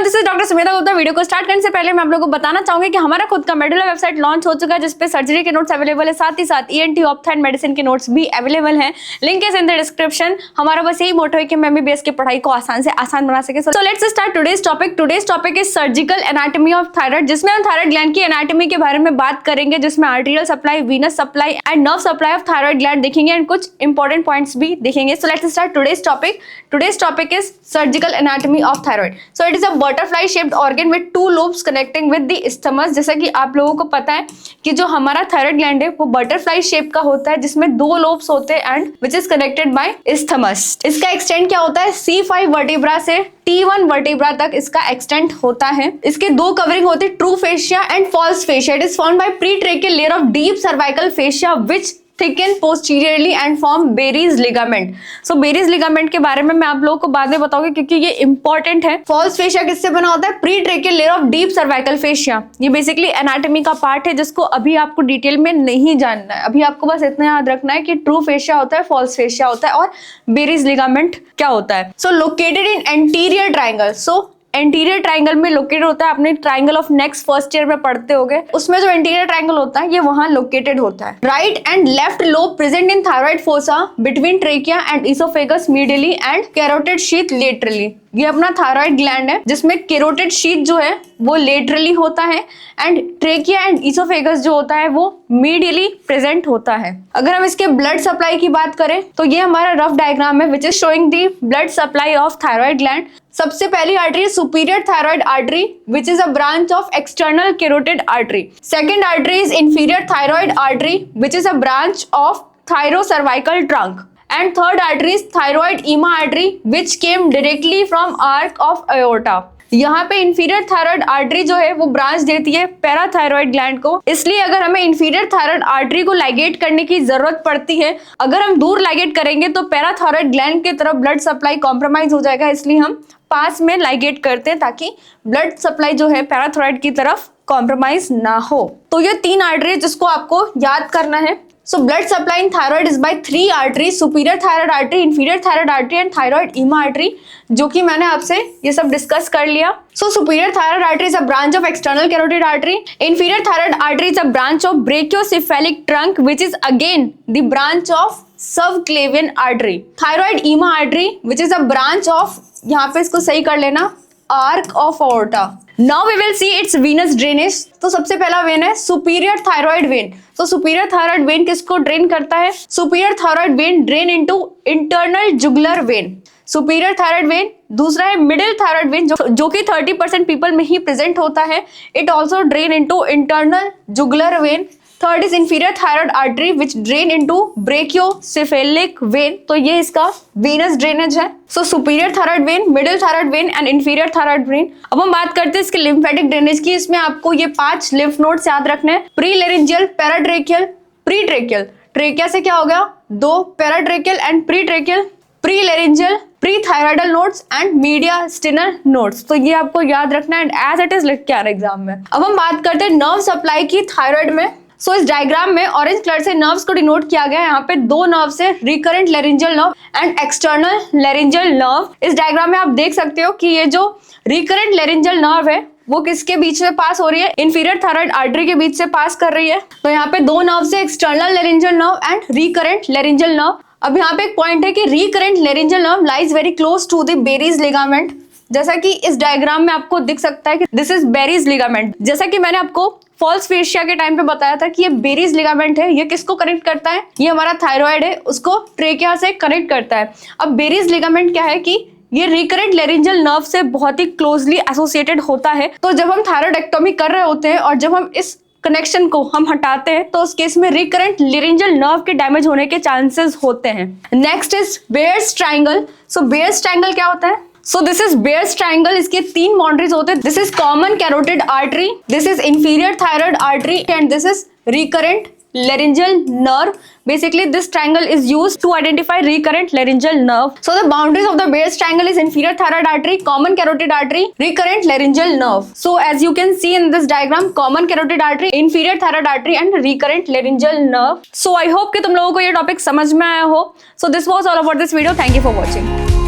This is doctor Sumedha Gupta. Video को start करने से पहले मैं आप लोगों को बताना चाहूंगी कि हमारा खुद का मेडुला वेबसाइट लॉन्च हो चुका है, जिसपे सर्जरी के नोट्स अवेलेबल है, साथ ही साथ ईएनटी, ऑप्था एंड मेडिसिन के नोट्स भी अवेलेबल हैं। Link is in the description. हमारा बस यही मोटो है कि हम एमबीबीएस की पढ़ाई को आसान से आसान बना सके। So let's start today's topic. Today's topic is surgical anatomy of thyroid, जिसमें हम थायराइड ग्लैंड की एनाटॉमी के बारे में बात करेंगे, जिसमें arterial supply, Venus supply and nerve supply of thyroid gland देखेंगे एंड कुछ इंपॉर्टेंट पॉइंट्स भी देखेंगे। So let's start today's topic. Today's topic is surgical anatomy of thyroid. So it is a butterfly shaped organ with two lobes connecting with the isthmus. जैसा कि आप लोगों को पता है कि जो हमारा थायराइड ग्लैंड है वो बटरफ्लाई शेप का होता है, जिसमें दो लोब्स होते हैं and which is connected by isthmus. इसका एक्सटेंट क्या होता है? C5 वर्टिब्रा से T1 वर्टिब्रा तक इसका एक्सटेंट होता है। इसके दो कवरिंग होते हैं, true fascia and false fascia. It is found by pretracheal layer of deep cervical fascia which thicken posteriorly and form Berry's ligament. So Berry's ligament के बारे में मैं आप लोगों को बाद में बताऊंगी क्योंकि ये इंपॉर्टेंट है। फॉल्स फेशिया किससे बना होता है? Pre-tracheal layer of deep cervical fascia. ये बेसिकली एनाटॉमी का पार्ट है जिसको अभी आपको डिटेल में नहीं जानना है। अभी आपको बस इतना याद रखना है कि ट्रू फेशिया होता है, फॉल्स फेशिया होता है और बेरीज लिगामेंट क्या होता है। So located in anterior triangle. So anterior triangle में लोकेटेड होता है। आपने triangle of necks first year में पढ़ते होंगे, उसमें जो एंटीरियर ट्राइंगल होता है ये वहां लोकेटेड होता है। Right and left lobe present in thyroid fossa between trachea and oesophagus medially and carotid sheath laterally. ये अपना थायराइड ग्लैंड है जिसमें कैरोटिड शीथ जो है वो लेटरली होता है एंड ट्रेकिया एंड इसोफेगस जो होता है वो मीडियली प्रेजेंट होता है। अगर हम इसके ब्लड सप्लाई की बात करें तो ये हमारा रफ डायग्राम है which is showing the blood supply of thyroid gland. सबसे पहली artery superior thyroid artery which is a branch of external carotid artery. Second artery is inferior thyroid artery which is a branch of thyrocervical trunk. And third artery is thyroid ema artery which came directly from arc of aorta। यहाँ पे inferior thyroid artery जो है वो branch देती है parathyroid gland को। इसलिए अगर हमें इंफीरियर थायराइड आर्टरी को लाइगेट करने की जरूरत पड़ती है, अगर हम दूर लाइगेट करेंगे तो पैराथायरॉइड ग्लैंड की तरफ ब्लड सप्लाई कॉम्प्रोमाइज हो जाएगा। इसलिए हम पास में लाइगेट करते हैं ताकि ब्लड सप्लाई जो है पैराथायरॉइड की तरफ कॉम्प्रोमाइज ना हो। तो ये तीन आर्टरी जिसको आपको याद करना है। So blood supply in thyroid is by three arteries: superior thyroid artery, inferior thyroid artery and thyroid ema artery, जो कि मैंने आपसे ये सब डिस्कस कर लिया। So superior thyroid artery is a branch of external carotid artery. Inferior thyroid artery is a branch of brachiocephalic trunk, which is again the branch of subclavian artery. Thyroid ema artery, which is a branch of, यहाँ पे इसको सही कर लेना, arc of aorta. Now we will see its venous drainage. तो सबसे पहला when है सुपीरियर थायराइड वेन। तो सुपीरियर थायराइड वेन किसको ड्रेन करता है? Superior thyroid when drain into internal jugular vein. Superior thyroid when. दूसरा है मिडिल थायराइड वेन जो कि 30% पीपल में ही प्रेजेंट होता है। It also drain into internal jugular vein. Third is inferior thyroid artery which drain into brachiocephalic when. तो ये इसका वेनस ड्रेनेज है। सो superior thyroid when, middle thyroid when and inferior thyroid when. अब हम बात करते हैं इसके लिम्फेटिक ड्रेनेज की। इसमें आपको ये 5 लिम्फ नोड्स याद रखने हैं: प्रीलेरिंजियल, पैराट्रेकियल, प्री-ट्रेकियल। ट्रेकिया से क्या हो गया? 2, paratracheal and pretracheal, prelaryngeal, prethyroidal nodes and mediastinal nodes. तो ये आपको याद रखना है एंड एज इट इज लिख के आ रहा है एग्जाम में। अब हम बात करते हैं नर्व सप्लाई की थायराइड में। सो इस डायग्राम में ऑरेंज कलर से नर्व्स को डिनोट किया गया है। यहाँ पे 2 नर्व्स है, recurrent laryngeal nerve and external laryngeal nerve. इस डायग्राम में आप देख सकते हो कि ये जो रिकरेंट लेरिंजियल नर्व है वो किसके बीच में पास हो रही है? इंफीरियर थायराइड आर्टरी के बीच से पास कर रही है। तो यहाँ पे 2 नर्व्स है, external laryngeal nerve and recurrent laryngeal nerve. अब यहाँ पे एक पॉइंट है कि recurrent laryngeal nerve lies very close to the Berry's ligament. जैसा कि इस डायग्राम में आपको दिख सकता है कि दिस इज बेरीज लिगामेंट। जैसा कि मैंने आपको फॉल्स फेशिया के टाइम पे बताया था कि ये बेरीज लिगामेंट है। ये किसको कनेक्ट करता है? ये हमारा थायराइड है, उसको ट्रेकिया से कनेक्ट करता है। अब बेरीज लिगामेंट क्या है कि ये रिकरेंट लेरिंजियल नर्व से बहुत ही क्लोजली एसोसिएटेड होता है। तो जब हम थायराइडेक्टोमी कर रहे होते हैं और जब हम इस कनेक्शन को हम हटाते हैं तो उस केस में रिकरेंट लेरिंजियल नर्व के डैमेज होने के चांसेस होते हैं। Next is Beahr's triangle. So Beahr's triangle क्या होता है? So this is Bear's triangle। इसके 3 बाउंड्रीज होते हैं। This is common carotid artery, this is inferior thyroid artery and this is recurrent laryngeal nerve. Basically this triangle is used to identify recurrent laryngeal nerve. So the boundaries of the Bear's triangle is inferior thyroid artery, common carotid artery, recurrent laryngeal nerve. So as you can see in this diagram, common carotid artery, inferior thyroid artery and recurrent laryngeal nerve. So I hope कि तुम लोगों को ये topic समझ में आया हो। So this was all about this video. Thank you for watching.